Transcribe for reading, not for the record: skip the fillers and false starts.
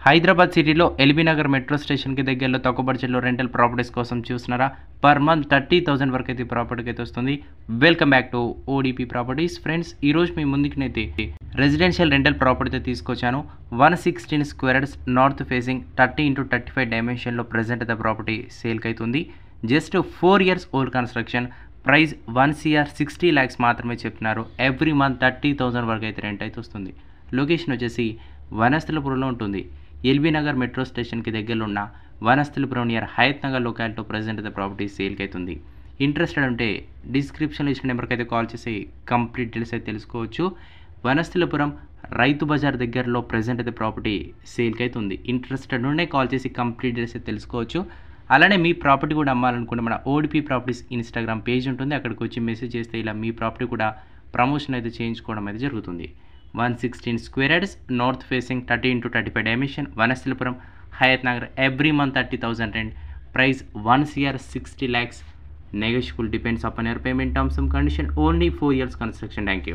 హైదరాబాద్ సిటీలో LB Nagar metro స్టేషన్కి దగ్గరలో తక్కువ బడ్జెట్లో రెంటల్ ప్రాపర్టీస్ కోసం చూస్తున్నారా? పర్ మంత్ 30,000 వరకు అయితే ప్రాపర్టీకి అయితే వస్తుంది. Welcome back to O D P properties. Friends, ఈరోజు మీ ముందుకునైతే రెసిడెన్షియల్ రెంటల్ ప్రాపర్టీ తీసుకొచ్చాను. 116 square yards north facing 30x35 డైమెన్షన్లో ప్రజెంట్ అయితే ప్రాపర్టీ సేల్కి అవుతుంది. Just 4 years old construction. Price 1,60 lakhs మాత్రమే చెప్తున్నారు. ఎవ్రీ మంత్ 30,000 వరకు అయితే రెంట్ అయితే వస్తుంది. లొకేషన్ వచ్చేసి వనస్థలిపురంలో ఉంటుంది. ఎల్బీ నగర్ మెట్రో స్టేషన్కి దగ్గరలో ఉన్న వనస్థలిపురం నియర్ హయత్ నగర్ లొకాలిటీలో ప్రజెంట్ అయితే ప్రాపర్టీ సేల్కి అవుతుంది. ఇంట్రెస్టెడ్ ఉంటే డిస్క్రిప్షన్లో ఇచ్చిన నెంబర్కి అయితే కాల్ చేసి కంప్లీట్ డీటెయిల్స్ అయితే తెలుసుకోవచ్చు. వనస్థలిపురం రైతు బజార్ దగ్గరలో ప్రజెంట్ అయితే ప్రాపర్టీ సేల్కి అవుతుంది. ఇంట్రెస్టెడ్ ఉంటే కాల్ చేసి కంప్లీట్ డీటెయిల్స్ అయితే తెలుసుకోవచ్చు. అలానే మీ ప్రాపర్టీ కూడా అమ్మాలనుకుంటే మన ఓడిపి ప్రాపర్టీస్ ఇన్స్టాగ్రామ్ పేజ్ ఉంటుంది. అక్కడికి వచ్చి మెసేజ్ చేస్తే ఇలా మీ ప్రాపర్టీ కూడా ప్రమోషన్ అయితే చేయించుకోవడం అయితే జరుగుతుంది. 116 square yards north facing 30x35 dimension Vanasthalipuram Hayathnagar. Every month 30,000 rent. Price 1,60 lakhs. Negotiable depends upon your payment terms and condition. Only 4 years construction. Thank you.